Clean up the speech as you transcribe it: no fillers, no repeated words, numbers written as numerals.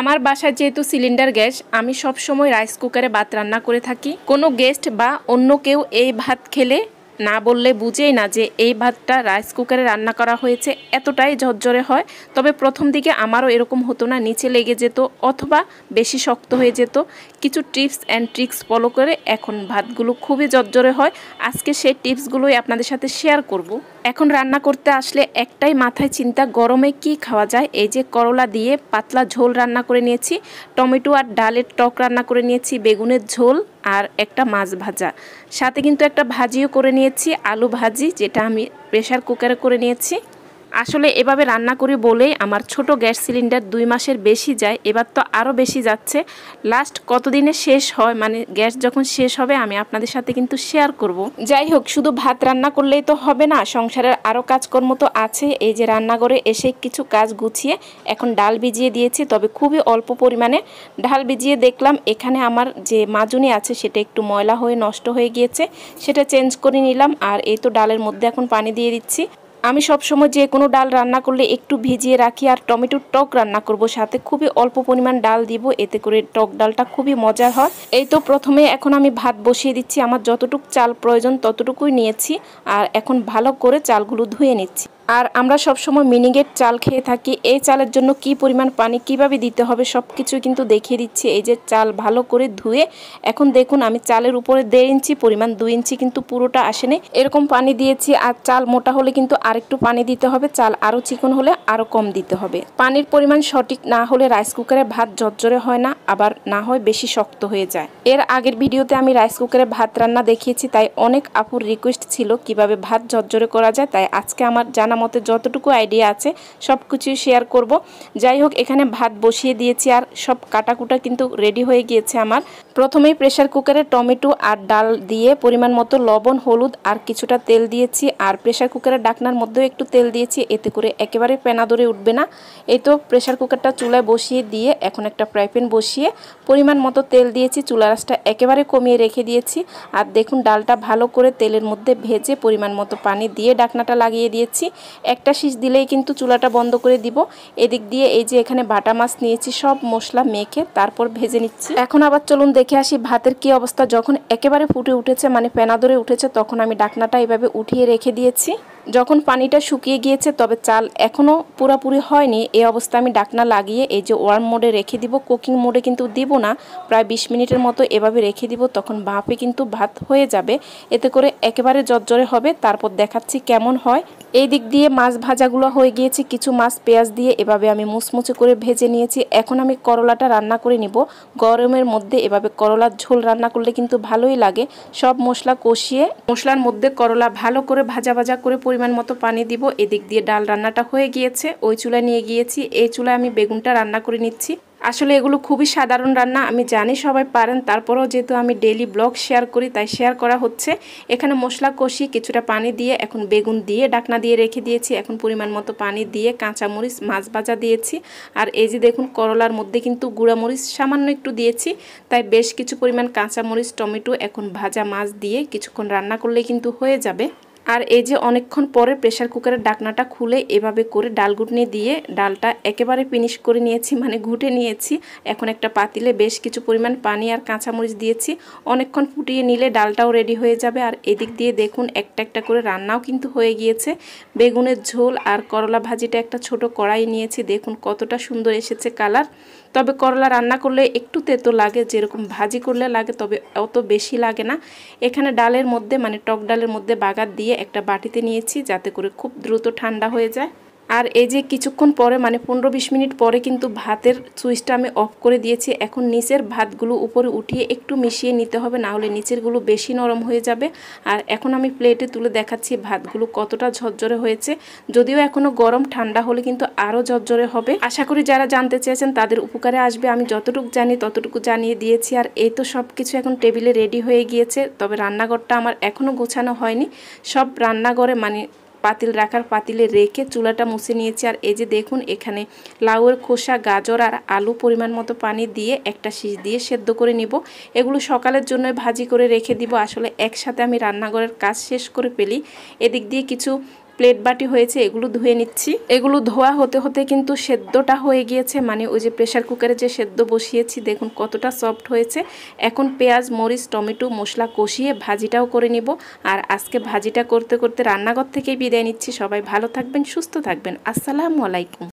আমার বাসায় যেহেতু সিলিন্ডার গ্যাস, আমি সব সময় রাইস কুকারে ভাত রান্না করে থাকি। কোনো গেস্ট বা অন্য কেউ এই ভাত খেলে না বললে বুঝেই না যে এই ভাতটা রাইস কুকারে রান্না করা হয়েছে, এতটাই ঝরঝরে হয়। তবে প্রথম দিকে আমারও এরকম হতো না, নিচে লেগে যেত অথবা বেশি শক্ত হয়ে যেত। কিছু টিপস অ্যান্ড ট্রিক্স ফলো করে এখন ভাতগুলো খুবই ঝরঝরে হয়। আজকে সেই টিপসগুলোই আপনাদের সাথে শেয়ার করব। এখন রান্না করতে আসলে একটাই মাথায় চিন্তা, গরমে কি খাওয়া যায়। এই যে করলা দিয়ে পাতলা ঝোল রান্না করে নিয়েছি, টমেটো আর ডালের টক রান্না করে নিয়েছি, বেগুনের ঝোল আর একটা মাছ ভাজা, সাথে কিন্তু একটা ভাজিও করে নিয়েছি, আলু ভাজি, যেটা আমি প্রেসার কুকারে করে নিয়েছি। আসলে এভাবে রান্না করি বলেই আমার ছোট গ্যাস সিলিন্ডার 2 মাসের বেশি যায়, এবার তো আরও বেশি যাচ্ছে। লাস্ট কতদিনে শেষ হয়, মানে গ্যাস যখন শেষ হবে আমি আপনাদের সাথে কিন্তু শেয়ার করব। যাই হোক, শুধু ভাত রান্না করলেই তো হবে না, সংসারের আরও কাজকর্ম তো আছে। এই যে রান্নাঘরে এসে কিছু কাজ গুছিয়ে এখন ডাল ভিজিয়ে দিয়েছি, তবে খুবই অল্প পরিমাণে ডাল ভিজিয়ে দেখলাম এখানে আমার যে মাজুনি আছে সেটা একটু ময়লা হয়ে নষ্ট হয়ে গিয়েছে, সেটা চেঞ্জ করে নিলাম। আর এই তো ডালের মধ্যে এখন পানি দিয়ে দিচ্ছি। আমি সবসময় যে কোনো ডাল রান্না করলে একটু ভিজিয়ে রাখি, আর টমেটোর টক রান্না করব সাথে খুবই অল্প পরিমাণ ডাল দিব, এতে করে টক ডালটা খুবই মজার হয়। এই তো প্রথমে এখন আমি ভাত বসিয়ে দিচ্ছি, আমার যতটুকু চাল প্রয়োজন ততটুকুই নিয়েছি, আর এখন ভালো করে চালগুলো ধুয়ে নিচ্ছি। আর আমরা সবসময় মিনিকেট চাল খেয়ে থাকি, এই চালের জন্য কি পরিমাণ পানি কিভাবে দিতে হবে সব কিছু কিন্তু দেখিয়ে দিচ্ছি। এই যে চাল ভালো করে ধুয়ে এখন দেখুন আমি চালের উপরে 1.5 ইঞ্চি পরিমাণ, 2 ইঞ্চি কিন্তু পুরোটা আসেনি, এরকম পানি দিয়েছি। আর চাল মোটা হলে কিন্তু আরেকটু পানি দিতে হবে, চাল আরও চিকন হলে আরও কম দিতে হবে। পানির পরিমাণ সঠিক না হলে রাইস কুকারে ভাত ঝরঝরে হয় না, আবার না হয় বেশি শক্ত হয়ে যায়। এর আগের ভিডিওতে আমি রাইস কুকারে ভাত রান্না দেখিয়েছি, তাই অনেক আপুর রিকোয়েস্ট ছিল কিভাবে ভাত ঝরঝরে করা যায়, তাই আজকে আমার জানা মতে যতটুকু আইডিয়া আছে সব কিছুই শেয়ার করব। যাই হোক, এখানে ভাত বসিয়ে দিয়েছি আর সব কাটাকুটা কিন্তু রেডি হয়ে গিয়েছে আমার। প্রথমেই প্রেসার কুকারে টমেটো আর ডাল দিয়ে পরিমাণ মতো লবণ, হলুদ আর কিছুটা তেল দিয়েছি, আর প্রেসার কুকারের ঢাকনার মধ্যেও একটু তেল দিয়েছি, এতে করে একেবারে পেনা ধরে উঠবে না। এই তো প্রেসার কুকারটা চুলায় বসিয়ে দিয়ে এখন একটা ফ্রাই প্যান বসিয়ে পরিমাণ মতো তেল দিয়েছি, চুলা আঁচটা একেবারে কমিয়ে রেখে দিয়েছি। আর দেখুন ডালটা ভালো করে তেলের মধ্যে ভেজে পরিমাণ মতো পানি দিয়ে ঢাকনাটা লাগিয়ে দিয়েছি। একটা শীষ দিলেই কিন্তু চুলাটা বন্ধ করে দিব। এদিক দিয়ে এই যে এখানে বাটা মাছ নিয়েছি, সব মশলা মেখে তারপর ভেজে নিচ্ছি। এখন আবার চলুন দেখে আসি ভাতের কি অবস্থা। যখন একেবারে ফুটে উঠেছে, মানে ফেনা ধরে উঠেছে, তখন আমি ঢাকনাটা এভাবে উঠিয়ে রেখে দিয়েছি। যখন পানিটা শুকিয়ে গিয়েছে, তবে চাল এখনও পুরোপুরি হয়নি, এই অবস্থা আমি ঢাকনা লাগিয়ে এই যে ওয়ার্ম মোডে রেখে দিব। কুকিং মোডে কিন্তু দিব না, প্রায় 20 মিনিটের মতো এভাবে রেখে দিব, তখন ভাপে কিন্তু ভাত হয়ে যাবে, এতে করে একেবারে ঝরঝরে হবে। তারপর দেখাচ্ছি কেমন হয়। এই দিক দিয়ে মাছ ভাজাগুলো হয়ে গিয়েছে, কিছু মাছ পেঁয়াজ দিয়ে এভাবে আমি মুচমুচে করে ভেজে নিয়েছি। এখন আমি করলাটা রান্না করে নিব। গরমের মধ্যে এভাবে করলার ঝোল রান্না করলে কিন্তু ভালোই লাগে। সব মশলা কষিয়ে মশলার মধ্যে করলা ভালো করে ভাজা ভাজা করে পরিমাণ মতো পানি দিব। এদিক দিয়ে ডাল রান্নাটা হয়ে গিয়েছে, ওই চুলায় নিয়ে গিয়েছি, এই চুলায় আমি বেগুনটা রান্না করে নিচ্ছি। আসলে এগুলো খুবই সাধারণ রান্না, আমি জানি সবাই পারেন, তারপরেও যেহেতু আমি ডেইলি ব্লগ শেয়ার করি তাই শেয়ার করা হচ্ছে। এখানে মশলা কষিয়ে কিছুটা পানি দিয়ে এখন বেগুন দিয়ে ঢাকনা দিয়ে রেখে দিয়েছি। এখন পরিমাণ মতো পানি দিয়ে কাঁচামরিচ, মাছ ভাজা দিয়েছি। আর এই যে দেখুন করলার মধ্যে কিন্তু গুঁড়ামরিচ সামান্য একটু দিয়েছি, তাই বেশ কিছু পরিমাণ কাঁচামরিচ, টমেটো, এখন ভাজা মাছ দিয়ে কিছুক্ষণ রান্না করলে কিন্তু হয়ে যাবে। আর এই যে অনেকক্ষণ পরে প্রেসার কুকারের ঢাকনাটা খুলে এভাবে করে ডাল ঘুটনি দিয়ে ডালটা একেবারে ফিনিশ করে নিয়েছি, মানে ঘুটে নিয়েছি। এখন একটা পাতিলে বেশ কিছু পরিমাণ পানি আর কাঁচামরিচ দিয়েছি, অনেকক্ষণ ফুটিয়ে নিলে ডালটাও রেডি হয়ে যাবে। আর এদিক দিয়ে দেখুন একটা একটা করে রান্নাও কিন্তু হয়ে গিয়েছে। বেগুনের ঝোল আর করলা ভাজিটা একটা ছোট কড়াই নিয়েছি, দেখুন কতটা সুন্দর এসেছে কালার। তবে করলা রান্না করলে একটু তেতো লাগে, যেরকম ভাজি করলে লাগে, তবে অত বেশি লাগে না। এখানে ডালের মধ্যে, মানে টক ডালের মধ্যে বাগার দিয়ে একটা বাটিতে নিয়েছি, যাতে করে খুব দ্রুত ঠান্ডা হয়ে যায়। আর এই যে কিছুক্ষণ পরে, মানে 15-20 মিনিট পরে কিন্তু ভাতের সুইচটা আমি অফ করে দিয়েছি। এখন নিচের ভাতগুলো উপরে উঠিয়ে একটু মিশিয়ে নিতে হবে, না হলে নিচেরগুলো বেশি নরম হয়ে যাবে। আর এখন আমি প্লেটে তুলে দেখাচ্ছি ভাতগুলো কতটা ঝরঝরে হয়েছে। যদিও এখনও গরম, ঠান্ডা হলে কিন্তু আরও ঝরঝরে হবে। আশা করি যারা জানতে চেয়েছেন তাদের উপকারে আসবে। আমি যতটুকু জানি ততটুকু জানিয়ে দিয়েছি। আর এই তো সব কিছু এখন টেবিলে রেডি হয়ে গিয়েছে, তবে রান্নাঘরটা আমার এখনও গোছানো হয়নি। সব রান্নাঘরে, মানে পাতিল রাখার পাতিলে রেখে চুলাটা মুছে নিয়েছি। আর এই যে দেখুন এখানে লাউয়ের খোসা, গাজর আর আলু পরিমাণ মতো পানি দিয়ে একটা শীষ দিয়ে সেদ্ধ করে নিব। এগুলো সকালের জন্য ভাজি করে রেখে দিব। আসলে একসাথে আমি রান্নাঘরের কাজ শেষ করে ফেলি। এদিক দিয়ে কিছু প্লেট বাটি হয়েছে এগুলো ধুয়ে নিচ্ছি। এগুলো ধোয়া হতে হতে কিন্তু সেদ্ধটা হয়ে গিয়েছে, মানে ওই যে প্রেসার কুকারে যে সেদ্ধ বসিয়েছি দেখুন কতটা সফট হয়েছে। এখন পেঁয়াজ মরিচ টমেটো মশলা কষিয়ে ভাজিটাও করে নিব। আর আজকে ভাজিটা করতে করতে রান্নাঘর থেকেই বিদায় নিচ্ছি। সবাই ভালো থাকবেন, সুস্থ থাকবেন। আসসালামু আলাইকুম।